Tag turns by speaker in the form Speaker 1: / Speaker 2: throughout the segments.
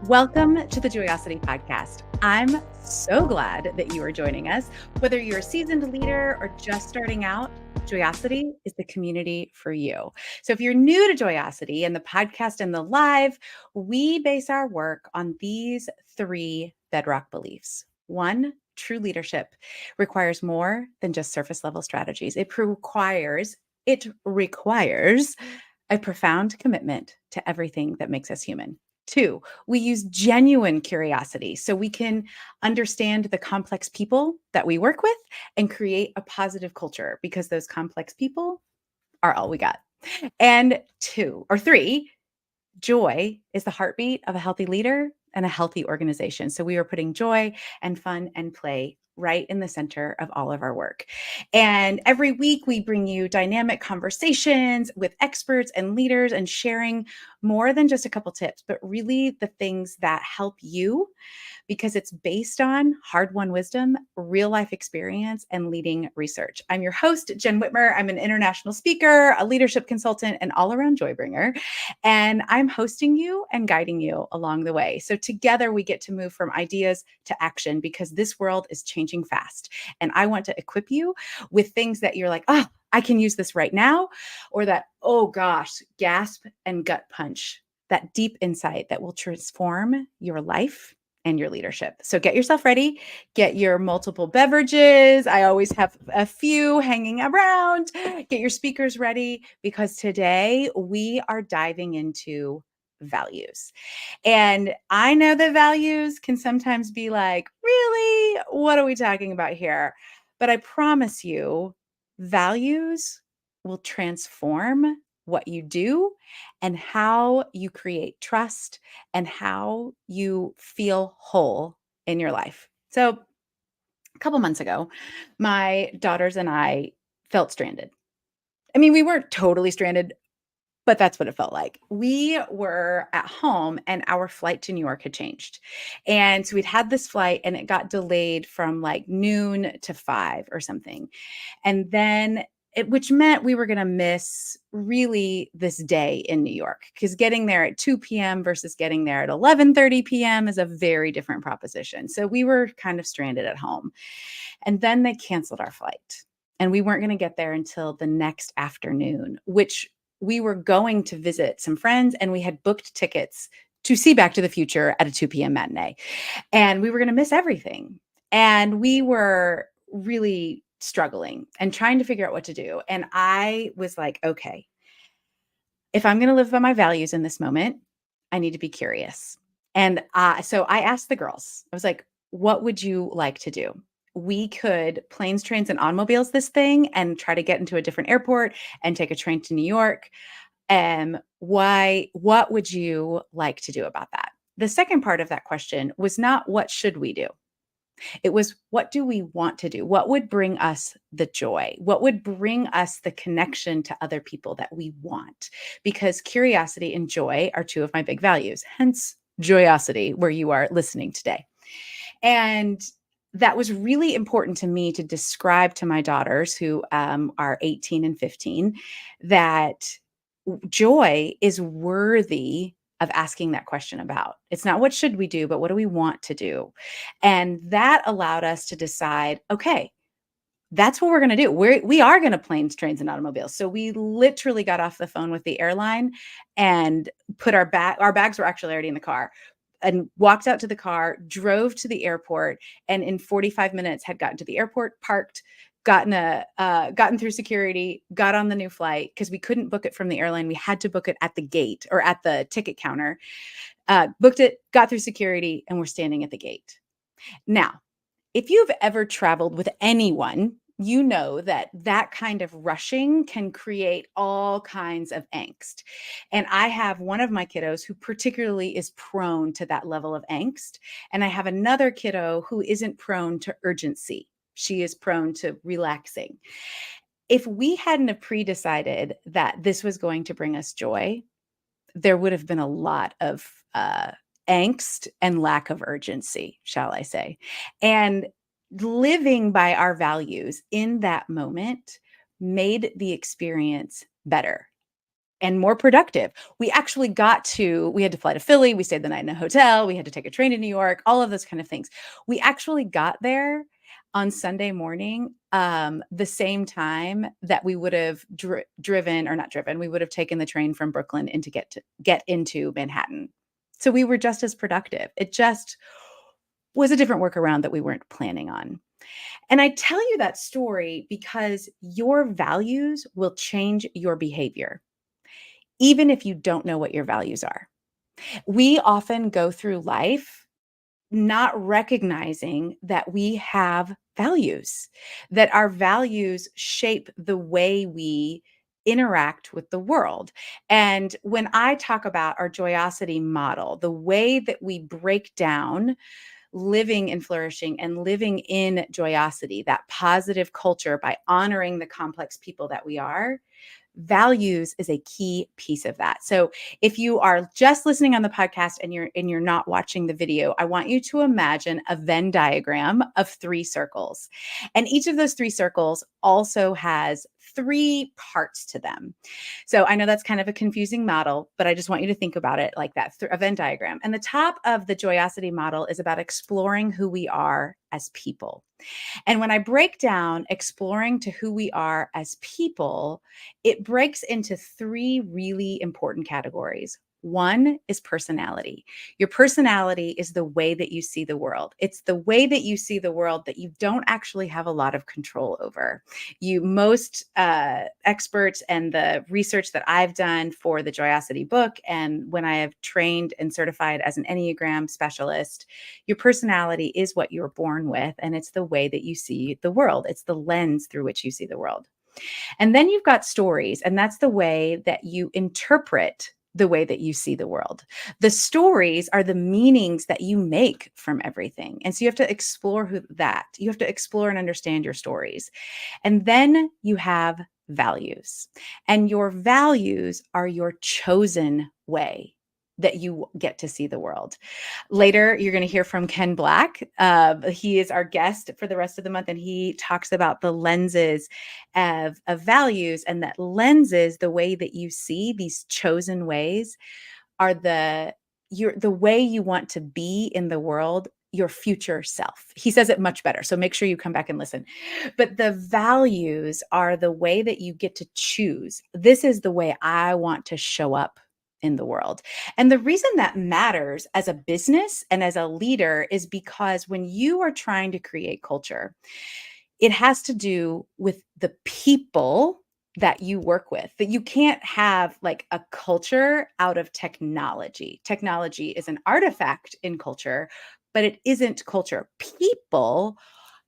Speaker 1: Welcome to the Joyosity Podcast. I'm so glad that you are joining us. Whether you're a seasoned leader or just starting out, Joyosity is the community for you. So if you're new to Joyosity and the podcast and the live, we base our work on these three bedrock beliefs. One, true leadership requires more than just surface level strategies. It requires a profound commitment to everything that makes us human. Two, we use genuine curiosity so we can understand the complex people that we work with and create a positive culture because those complex people are all we got. And three, joy is the heartbeat of a healthy leader and a healthy organization. So we are putting joy and fun and play right in the center of all of our work. And every week we bring you dynamic conversations with experts and leaders and sharing more than just a couple tips, but really the things that help you because it's based on hard-won wisdom, real-life experience, and leading research. I'm your host, Jen Whitmer. I'm an international speaker, a leadership consultant, and all-around joy bringer. And I'm hosting you and guiding you along the way. So together we get to move from ideas to action because this world is changing fast. And I want to equip you with things that you're like, oh, I can use this right now, or that, oh gosh, gasp and gut punch, that deep insight that will transform your life and your leadership. So get yourself ready, get your multiple beverages. I always have a few hanging around. Get your speakers ready because today we are diving into values. And I know that values can sometimes be like, really? What are we talking about here? But I promise you, values will transform what you do and how you create trust and how you feel whole in your life. So, a couple months ago, my daughters and I felt stranded. I mean, we weren't totally stranded, but that's what it felt like. We were at home and our flight to New York had changed. And so we'd had this flight and it got delayed from like noon to 5 or something. And then which meant we were going to miss really this day in New York because getting there at 2 p.m. versus getting there at 11:30 p.m. is a very different proposition. So we were kind of stranded at home. And then they canceled our flight. And we weren't going to get there until the next afternoon, which we were going to visit some friends and we had booked tickets to see Back to the Future at a 2 p.m. matinee. And we were going to miss everything. And we were really struggling and trying to figure out what to do. And I was like, okay, if I'm going to live by my values in this moment, I need to be curious. And so I asked the girls, I was like, what would you like to do? We could planes, trains, and automobiles this thing and try to get into a different airport and take a train to New York. What would you like to do about that? The second part of that question was not what should we do? It was, what do we want to do? What would bring us the joy? What would bring us the connection to other people that we want? Because curiosity and joy are two of my big values, hence Joyosity, where you are listening today. And that was really important to me to describe to my daughters, who are 18 and 15, that joy is worthy of asking that question about. It's not what should we do, but what do we want to do? And that allowed us to decide, okay, that's what we're going to do. We are going to planes, trains, and automobiles. So we literally got off the phone with the airline and put our bags were actually already in the car, and walked out to the car, drove to the airport, and in 45 minutes had gotten to the airport, parked, gotten through security, got on the new flight because we couldn't book it from the airline. We had to book it at the gate or at the ticket counter. Booked it, got through security, and we're standing at the gate. Now, if you've ever traveled with anyone, you know that that kind of rushing can create all kinds of angst. And I have one of my kiddos who particularly is prone to that level of angst. And I have another kiddo who isn't prone to urgency. She is prone to relaxing. If we hadn't have pre-decided that this was going to bring us joy, there would have been a lot of angst and lack of urgency, shall I say. And living by our values in that moment made the experience better. and more productive. We had to fly to Philly, we stayed the night in a hotel, we had to take a train to New York, all of those kind of things. We actually got there on Sunday morning, the same time that we would have driven, or not driven, we would have taken the train from Brooklyn into get into Manhattan. So we were just as productive. It just was a different workaround that we weren't planning on. And I tell you that story because your values will change your behavior, even if you don't know what your values are. We often go through life not recognizing that we have values, that our values shape the way we interact with the world. And when I talk about our joyosity model, the way that we break down living and flourishing and living in joyosity, that positive culture by honoring the complex people that we are, values is a key piece of that. So if you are just listening on the podcast and you're not watching the video, I want you to imagine a Venn diagram of 3 circles. And each of those 3 circles also has 3 parts to them. So I know that's kind of a confusing model, but I just want you to think about it like that, a Venn diagram. And the top of the joyosity model is about exploring who we are as people. And when I break down exploring to who we are as people, it breaks into 3 really important categories. One is personality. Your personality is the way that you see the world. It's the way that you see the world that you don't actually have a lot of control over. Most experts and the research that I've done for the Joyosity book, and when I have trained and certified as an Enneagram specialist, your personality is what you're born with, and it's the way that you see the world. It's the lens through which you see the world. And then you've got stories, and that's the way that you interpret the way that you see the world. The stories are the meanings that you make from everything. And so you have to explore that. You have to explore and understand your stories. And then you have values. And your values are your chosen way that you get to see the world. Later, you're going to hear from Ken Black. He is our guest for the rest of the month, and he talks about the lenses of values, and that lenses, the way that you see these chosen ways, are the way you want to be in the world, your future self. He says it much better. So make sure you come back and listen. But the values are the way that you get to choose. This is the way I want to show up in the world. And the reason that matters as a business and as a leader is because when you are trying to create culture, it has to do with the people that you work with. That you can't have like a culture out of technology. Technology is an artifact in culture, but it isn't culture. People,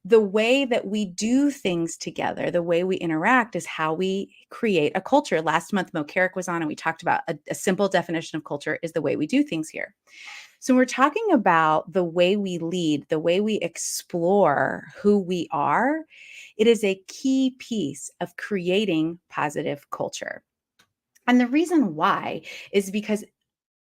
Speaker 1: the way that we do things together, the way we interact, is how we create a culture. Last month, Mo Carrick was on, and we talked about a simple definition of culture is the way we do things here. So we're talking about the way we lead, the way we explore who we are. It is a key piece of creating positive culture. And the reason why is because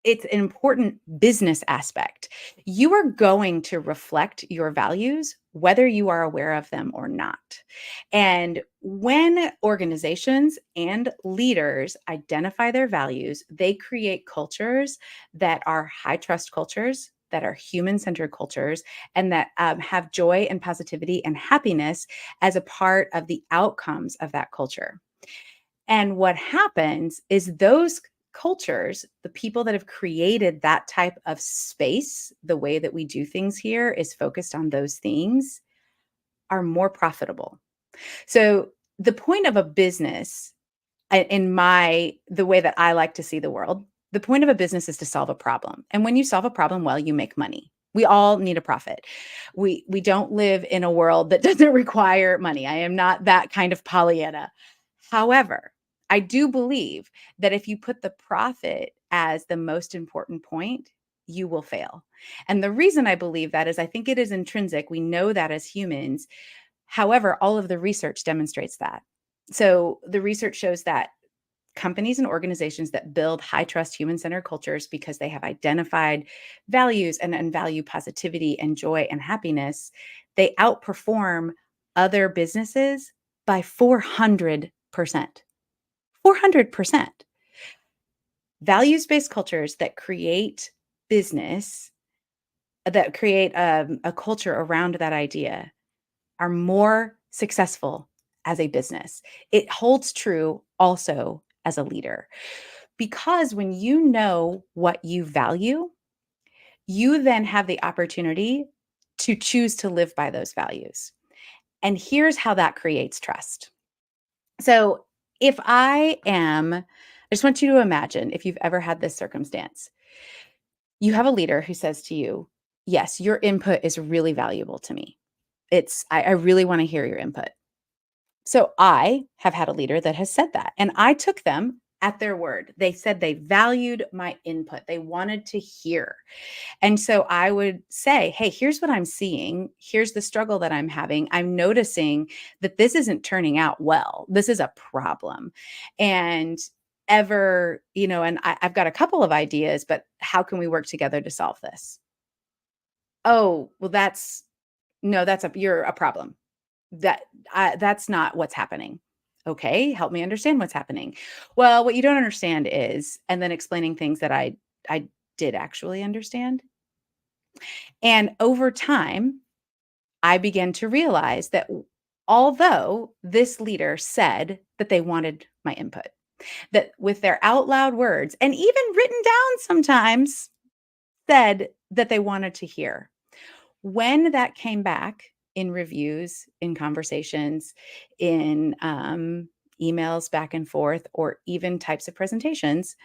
Speaker 1: it's an important business aspect. You are going to reflect your values, whether you are aware of them or not. And when organizations and leaders identify their values, they create cultures that are high trust cultures, that are human centered cultures, and that have joy and positivity and happiness as a part of the outcomes of that culture. And what happens is those cultures, the people that have created that type of space, the way that we do things here is focused on those things, are more profitable. So the point of a business, the way that I like to see the world, the point of a business is to solve a problem. And when you solve a problem well, you make money. We all need a profit. We don't live in a world that doesn't require money. I am not that kind of Pollyanna. However, I do believe that if you put the profit as the most important point, you will fail. And the reason I believe that is I think it is intrinsic. We know that as humans. However, all of the research demonstrates that. So the research shows that companies and organizations that build high trust human centered cultures because they have identified values and value positivity and joy and happiness, they outperform other businesses by 400%. 400%. Values-based cultures that create business, that create a culture around that idea are more successful as a business. It holds true also as a leader because when you know what you value, you then have the opportunity to choose to live by those values. And here's how that creates trust. So, if I just want you to imagine if you've ever had this circumstance. You have a leader who says to you, "Yes, your input is really valuable to me. I really want to hear your input." So I have had a leader that has said that, and I took them at their word. They said they valued my input. They wanted to hear. And so I would say, "Hey, here's what I'm seeing. Here's the struggle that I'm having. I'm noticing that this isn't turning out well. This is a problem. And I've got a couple of ideas, but how can we work together to solve this?" "Oh, well, no, you're a problem. That's not what's happening." "Okay, help me understand what's happening." "Well, what you don't understand is," and then explaining things that I did actually understand. And over time, I began to realize that although this leader said that they wanted my input, that with their out loud words and even written down sometimes said that they wanted to hear. When that came back in reviews, in conversations, in emails back and forth, or even types of presentations,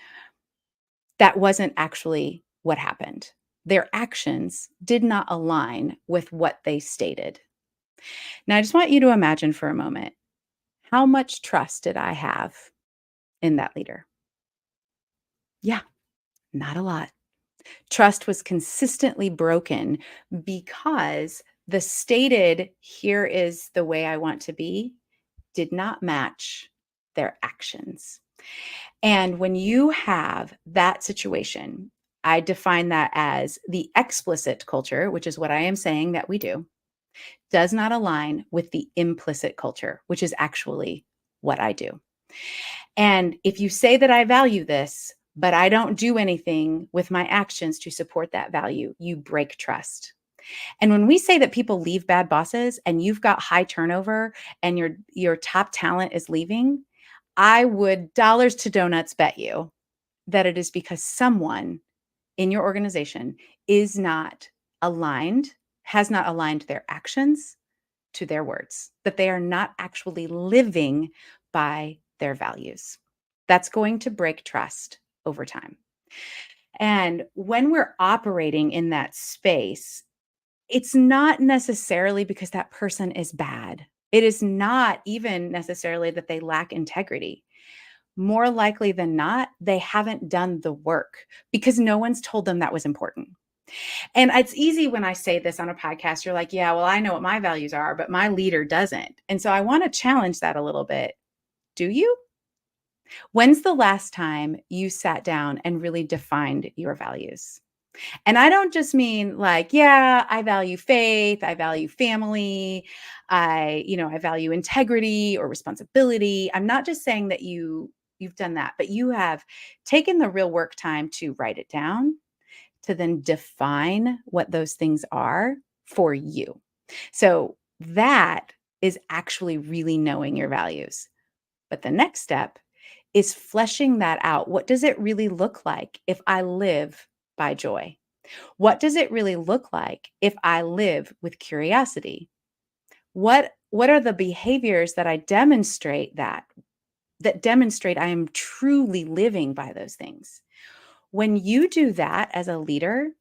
Speaker 1: that wasn't actually what happened. Their actions did not align with what they stated. Now, I just want you to imagine for a moment, how much trust did I have in that leader? Yeah, not a lot. Trust was consistently broken because the stated, "Here is the way I want to be," did not match their actions. And when you have that situation, I define that as the explicit culture, which is what I am saying that we do, does not align with the implicit culture, which is actually what I do. And if you say that I value this, but I don't do anything with my actions to support that value, you break trust. And when we say that people leave bad bosses and you've got high turnover and your top talent is leaving, I would dollars to donuts bet you that it is because someone in your organization is not aligned, has not aligned their actions to their words, that they are not actually living by their values. That's going to break trust over time. And when we're operating in that space, it's not necessarily because that person is bad. It is not even necessarily that they lack integrity. More likely than not, they haven't done the work because no one's told them that was important. And it's easy when I say this on a podcast, you're like, "Yeah, well, I know what my values are, but my leader doesn't." And so I want to challenge that a little bit. Do you? When's the last time you sat down and really defined your values? And I don't just mean like, yeah, I value faith, I value family, I value integrity or responsibility. I'm not just saying that you've done that, but you have taken the real work time to write it down, to then define what those things are for you. So that is actually really knowing your values. But the next step is fleshing that out. What does it really look like if I live by joy? What does it really look like if I live with curiosity? What are the behaviors that I demonstrate that demonstrate I am truly living by those things? When you do that as a leader,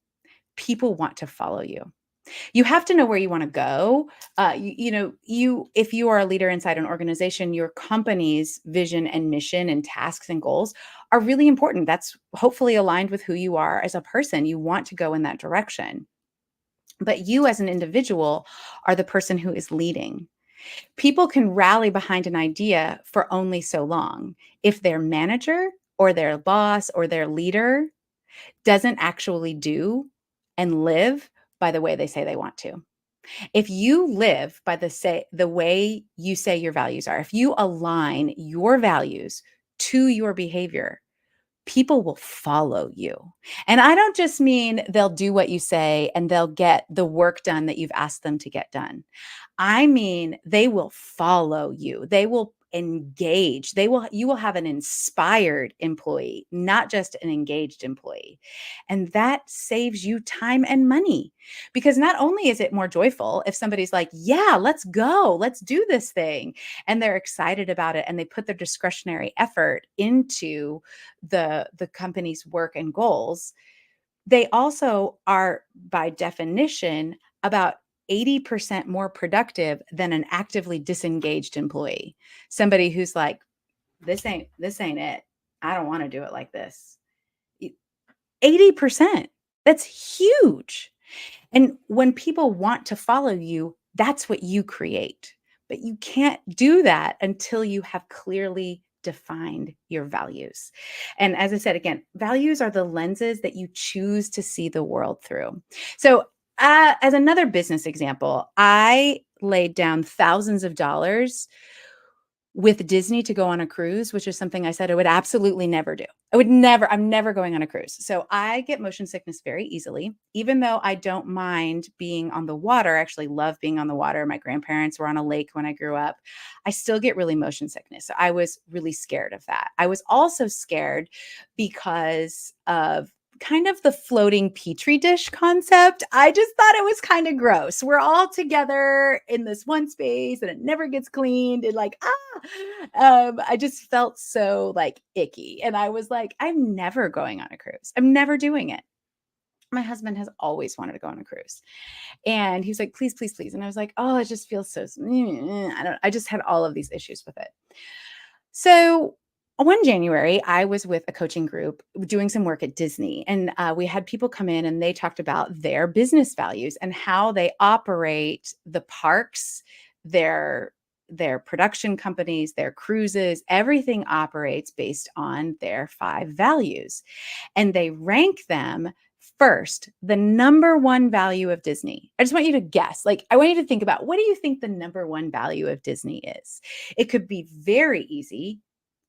Speaker 1: people want to follow you. You have to know where you want to go. If you are a leader inside an organization, your company's vision and mission and tasks and goals are really important. That's hopefully aligned with who you are as a person. You want to go in that direction. But you as an individual are the person who is leading. People can rally behind an idea for only so long. If their manager or their boss or their leader doesn't actually do and live by the way they say they want to. If you live by the way you say your values are, if you align your values to your behavior, people will follow you. And I don't just mean they'll do what you say and they'll get the work done that you've asked them to get done. I mean, they will follow you. They will engage. You will have an inspired employee, not just an engaged employee. And that saves you time and money because not only is it more joyful if somebody's like, "Yeah, let's go. Let's do this thing." And they're excited about it and they put their discretionary effort into the company's work and goals. They also are by definition about 80% more productive than an actively disengaged employee. Somebody who's like, this ain't it. I don't want to do it like this. 80%. That's huge. And when people want to follow you, that's what you create. But you can't do that until you have clearly defined your values. And as I said, again, values are the lenses that you choose to see the world through. So, as another business example, I laid down thousands of dollars with Disney to go on a cruise, which is something I said I would absolutely never do. I'm never going on a cruise. So I get motion sickness very easily, even though I don't mind being on the water. I actually love being on the water. My grandparents were on a lake when I grew up. I still get really motion sickness. So I was really scared of that. I was also scared because of kind of the floating petri dish concept. I just thought it was kind of gross. We're all together in this one space and it never gets cleaned and like I just felt so like icky. And I was like, I'm never going on a cruise. I'm never doing it. My husband has always wanted to go on a cruise. And he was like, please, please, please. And I was like, oh, it just feels so I just had all of these issues with it. So one January, I was with a coaching group doing some work at Disney, and we had people come in and they talked about their business values and how they operate the parks, their their production companies, their cruises, everything operates based on their 5 values. And they rank them first, the number one value of Disney. I just want you to guess. Like, I want you to think about what do you think the number one value of Disney is? It could be very easy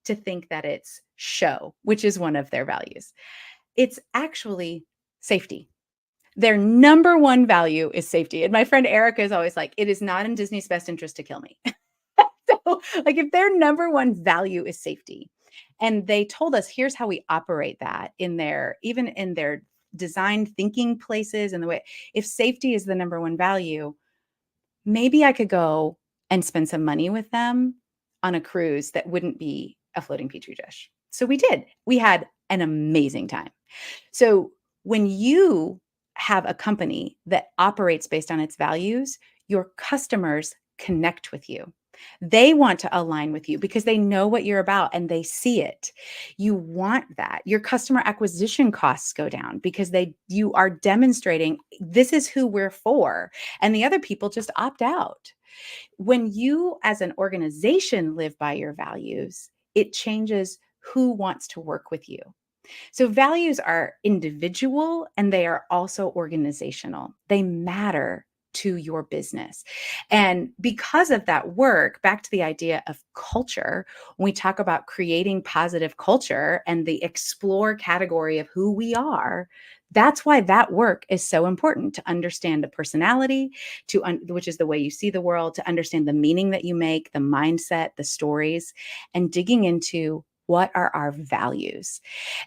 Speaker 1: to think that it's show, which is one of their values. It's actually safety. Their number one value is safety. And my friend Erica is always like, it is not in Disney's best interest to kill me. So, like, if their number one value is safety, and they told us, here's how we operate that in their, even in their design thinking places and the way, if safety is the number one value, maybe I could go and spend some money with them on a cruise that wouldn't be a floating petri dish. So we did. We had an amazing time. So when you have a company that operates based on its values, your customers connect with you. They want to align with you because they know what you're about and they see it. You want that. Your customer acquisition costs go down because you are demonstrating this is who we're for, and the other people just opt out. When you as an organization live by your values, it changes who wants to work with you. So values are individual and they are also organizational. They matter to your business. And because of that work, back to the idea of culture, when we talk about creating positive culture and the explore category of who we are, that's why that work is so important to understand the personality, which is the way you see the world, to understand the meaning that you make, the mindset, the stories, and digging into what are our values.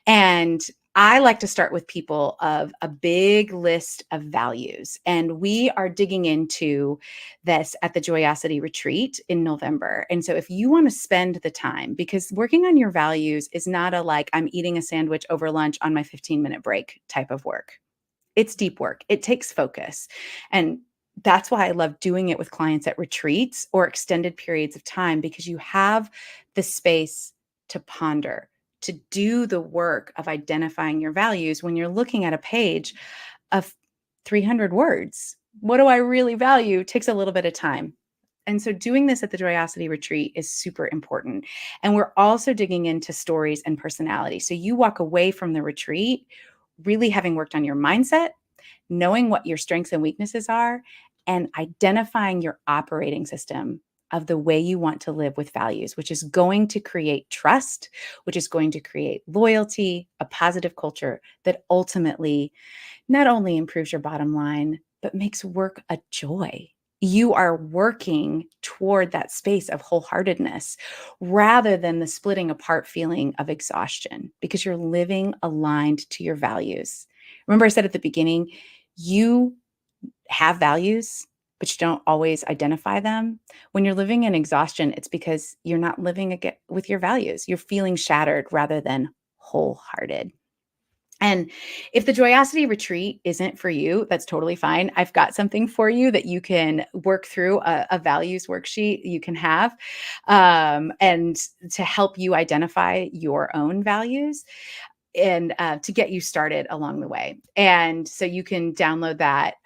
Speaker 1: And I like to start with people of a big list of values. And we are digging into this at the Joyosity Retreat in November. And so if you want to spend the time, because working on your values is not a like, I'm eating a sandwich over lunch on my 15-minute break type of work. It's deep work. It takes focus. And that's why I love doing it with clients at retreats or extended periods of time, because you have the space to ponder, to do the work of identifying your values when you're looking at a page of 300 words. What do I really value? Takes a little bit of time. And so doing this at the Joyosity Retreat is super important. And we're also digging into stories and personality. So you walk away from the retreat really having worked on your mindset, knowing what your strengths and weaknesses are, and identifying your operating system of the way you want to live with values, which is going to create trust, which is going to create loyalty, a positive culture that ultimately not only improves your bottom line, but makes work a joy. You are working toward that space of wholeheartedness rather than the splitting apart feeling of exhaustion because you're living aligned to your values. Remember, I said at the beginning, you have values, but you don't always identify them. When you're living in exhaustion, it's because you're not living with your values. You're feeling shattered rather than wholehearted. And if the Joyosity retreat isn't for you, that's totally fine. I've got something for you that you can work through, a values worksheet you can have, and to help you identify your own values and to get you started along the way. And so you can download that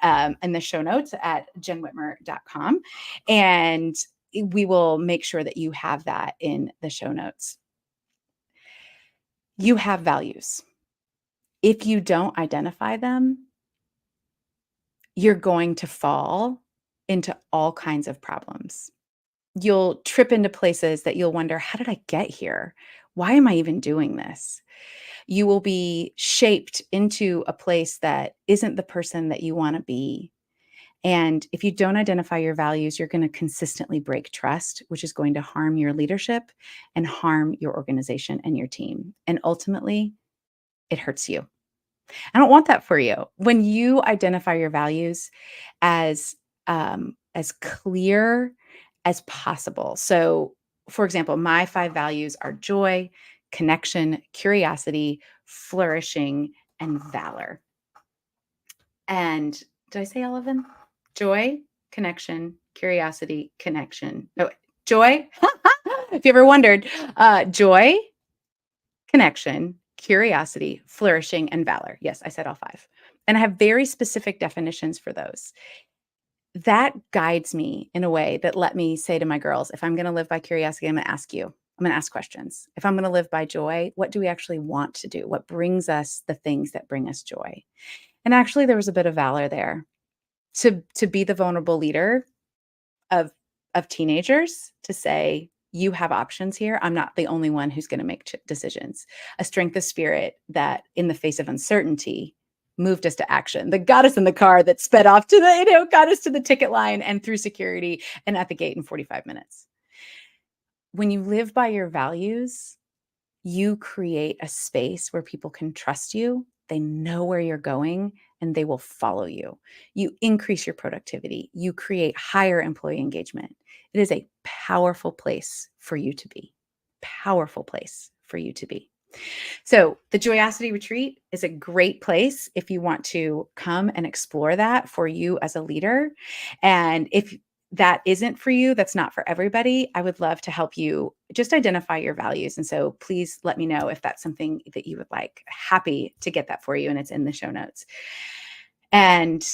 Speaker 1: in the show notes at jenwhitmer.com. And we will make sure that you have that in the show notes. You have values. If you don't identify them, you're going to fall into all kinds of problems. You'll trip into places that you'll wonder, how did I get here? Why am I even doing this? You will be shaped into a place that isn't the person that you want to be. And if you don't identify your values, you're going to consistently break trust, which is going to harm your leadership and harm your organization and your team. And ultimately, it hurts you. I don't want that for you. When you identify your values as clear as possible. So, for example, my 5 values are joy, connection, curiosity, flourishing, and valor. And did I say all of them? Joy, connection, curiosity, connection. No, joy. If you ever wondered, joy, connection, curiosity, flourishing, and valor. Yes, I said all 5. And I have very specific definitions for those. That guides me in a way that let me say to my girls, if I'm going to live by curiosity, I'm going to ask you. I'm going to ask questions. If I'm going to live by joy, what do we actually want to do? What brings us the things that bring us joy? And actually, there was a bit of valor there to be the vulnerable leader of teenagers, to say, you have options here. I'm not the only one who's going to make decisions. A strength of spirit that in the face of uncertainty moved us to action, that got us in the car, that sped off to got us to the ticket line and through security and at the gate in 45 minutes. When you live by your values, you create a space where people can trust you. They know where you're going and they will follow you. You increase your productivity. You create higher employee engagement. It is a powerful place for you to be. Powerful place for you to be. So the Joyosity Retreat is a great place if you want to come and explore that for you as a leader. And if that isn't for you, that's not for everybody, I would love to help you just identify your values. And so please let me know if that's something that you would like. Happy to get that for you. And it's in the show notes. And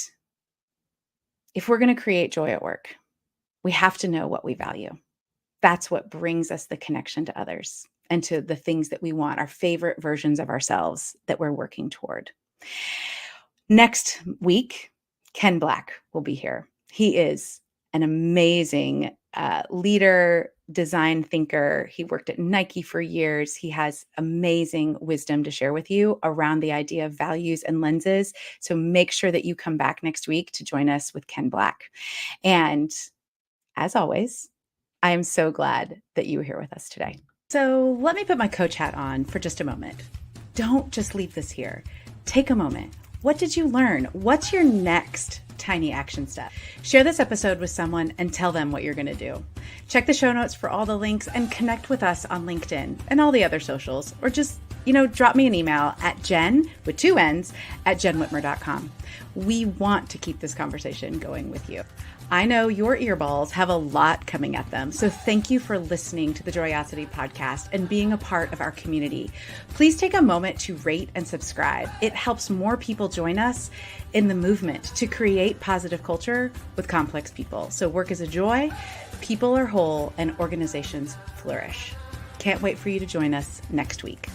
Speaker 1: if we're going to create joy at work, we have to know what we value. That's what brings us the connection to others and to the things that we want, our favorite versions of ourselves that we're working toward. Next week, Ken Black will be here. He is an amazing leader, design thinker. He worked at Nike for years. He has amazing wisdom to share with you around the idea of values and lenses. So make sure that you come back next week to join us with Ken Black. And as always, I am so glad that you were here with us today. So let me put my coach hat on for just a moment. Don't just leave this here. Take a moment. What did you learn? What's your next tiny action step? Share this episode with someone and tell them what you're going to do. Check the show notes for all the links and connect with us on LinkedIn and all the other socials, or just, drop me an email at Jen with 2 N's at jenwhitmer.com. We want to keep this conversation going with you. I know your earballs have a lot coming at them, so thank you for listening to the Joyosity podcast and being a part of our community. Please take a moment to rate and subscribe. It helps more people join us in the movement to create positive culture with complex people. So work is a joy, people are whole, and organizations flourish. Can't wait for you to join us next week.